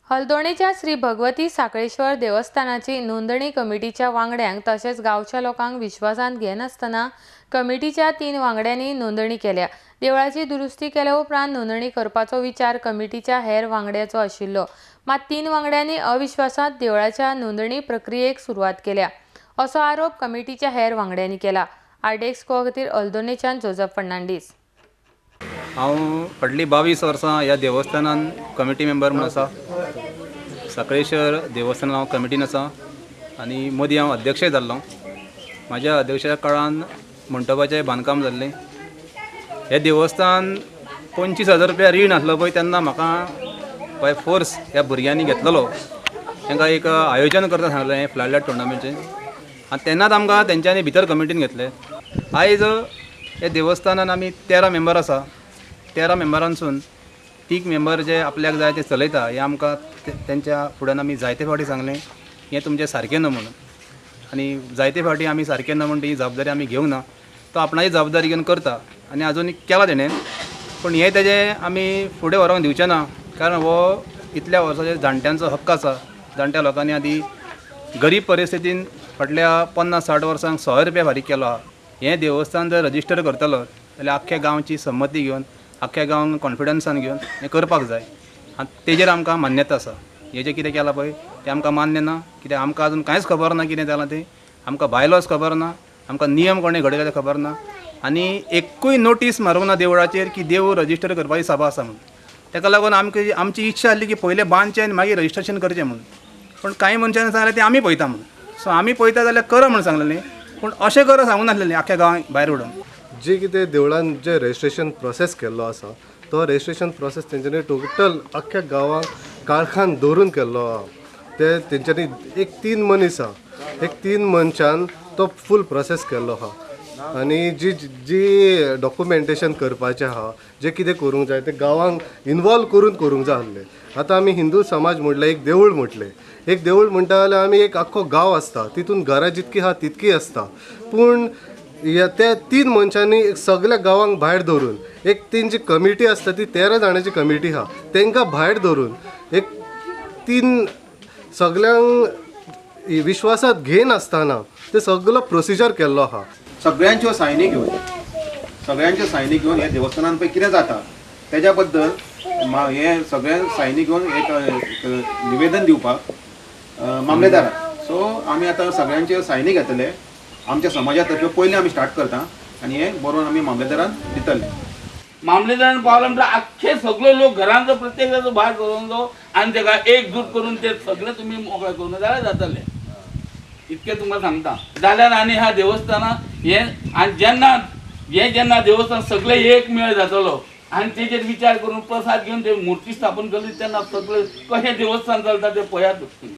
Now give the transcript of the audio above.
हलदोणेच्या श्री भगवती साखळेश्वर देवस्थानाची नोंदणी कमिटीच्या वांगड्यांक तसेच गावच्या लोकांक विश्वासांत घेनासतना कमिटीच्या 3 वांगड्यांनी नोंदणी केल्या। देवळाची दुरुस्ती केल्या उपरांत नोंदणी करपाचो विचार कमिटीच्या हेर वांगड्याचो आशिल्लो, मात 3 वांगड्यांनी अविश्वासांत देवळाच्या नोंदणी प्रक्रियेक सुरवात केल्या असो आरोप कमिटीच्या हेर वांगड्यांनी केला। आरडेक्स खातीर हलदोणेच्यान जोसेफ फर्नांडीस। हांव फाटलीं 22 वर्सां ह्या देवस्थानान कमिटी मेंबर म्हणून आसा। साखळेश्वर देवस्थानान हांव कमिटीन आसा आनी मदीं हांव अध्यक्षय जाल्लो। म्हाज्या अध्यक्षाच्या काळान मंडपाचें बांदकाम जाल्लें। हें देवस्थान 25,000 रुपया रीण आसलो पळय तेन्ना म्हाका बाय फोर्स ह्या भुरग्यांनी घेतलेलो। तांकां एक आयोजन करता सांगलें फ्लड लायट टुर्नामेंटचें आनी तेन्नाच आमकां तेंच्यांनी भितर कमिटीन घेतलें। आयज हे देवस्थानान आमी 13 मेंबर आसा। 13 मेंबरांसून 3 मेंबर जे आपल्याक जाय ते चलयता हें आमकां तेंच्या फुड्यान आमी जायते फावटी सांगलें हें तुमचें सारकें न्हय म्हणून। आनी जायते फावटी आमी सारकें ना म्हणून ही जबाबदारी आमी घेवंक ना। तो आपणाची जबाबदारी घेवन करता आनी आजून केला तेणें, पूण हें तेजें आमी फुडें व्हरोंक दिवचें ना, कारण हो इतल्या वर्सांचेर जाणट्यांचो हक्क आसा। जाणट्या लोकांनी आदी गरीब परिस्थितीन फाटल्या 50-60 वर्सांक 100 रुपया फारीक केलो आहा। हें देवस्थान जर रजिस्टर करतलो जाल्यार आख्ख्या गांवची संमती घेवन आख्ख्या गांवांक कॉन्फिडन्सान घेवन हें करपाक जाय आनी तेजेर आमकां मान्यता आसा। हें जें कितें केलां पळय तें आमकां मान्य ना, कित्याक आमकां आजून कांयच खबर ना कितें जालां तें। आमकां बायलॉज खबर ना, आमकां नियम कोणें घडयला तें खबर ना आनी एक्कूय नोटीस मारूंक ना देवळाचेर की देवूळ रजिस्टर करपाची सभा आसा म्हणून। ताका लागून आमची इच्छा आसली की पयलें बांदचें आनी मागीर रजिस्ट्रेशन करचें म्हणून, पूण कांय मनशांनी सांगलें तें आमी पळयता म्हणून। सो आमी पळयता जाल्यार करा म्हणून सांगलेलें, पूण अशें करा सांगूंक नासलेलें आख्ख्या गांवांक भायर उडोवन। जे कितें देवळान जे रजिस्ट्रेशन प्रोसेस केल्लो आसा तो रजिस्ट्रेशन प्रोसेस तेंच्यांनी टोटल आख्ख्या गांवांक काळखान दवरून केल्लो आहा। ते तेंच्यांनी एक 3 मनीस आहा, एक 3 मनशान तो फूल प्रोसेस केल्लो आहा आनी जी डॉक्युमेंटेशन करपाचें आहा, जे कितें करूंक जाय ते गांवांक इनवॉल्व करूंक जाय आसलें। आतां आमी हिंदू समाज म्हटलें एक देवूळ म्हटलें, एक देवूळ म्हणटा जाल्यार आमी एक आख्खो गांव आसता, तितून घरां जितकी आहा तितकी आसता, पूण त्या 3 मनशांनी सगळ्या गांवांक भायर धरून एक तेंची कमिटी आसता ती 13 जाणांची कमिटी आहा, तांकां भायर धरून एक 3 सगळ्यांक विश्वासांत घेयन आसतना ते सगळो प्रोसिजर केल्लो आहा। सगळ्यांच्यो सायनी घेवन हे देवस्थानान पळय कितें जाता तेज्या बद्दल हे सगळे सायनी घेवन एक निवेदन दिवपाक मामलेदाराक। सो आमी आतां सगळ्यांच्यो सायनी घेतले आमच्या समाजा तर्फे पयलीं आमी स्टार्ट करता आनी हें बरोवन आमी मामलेदारान दितले। मामलेदारान पावला म्हणटा आख्खे सगळे लोक घरांचो प्रत्येकाचो भाग करूंचो आनी ताका एकजूट करून ते सगळे तुमी मोकळे करून जाल्यार जातले। इतकें तुमकां सांगता जाल्यार आनी ह्या देवस्थानाक हें आनी जेन्ना देवस्थान सगळे एक मेळ जातलो आनी तेजेर विचार करून प्रसाद घेवन ते मुर्ती स्थापन केली तेन्ना सगळे कशें देवस्थान चलता तें पळयात।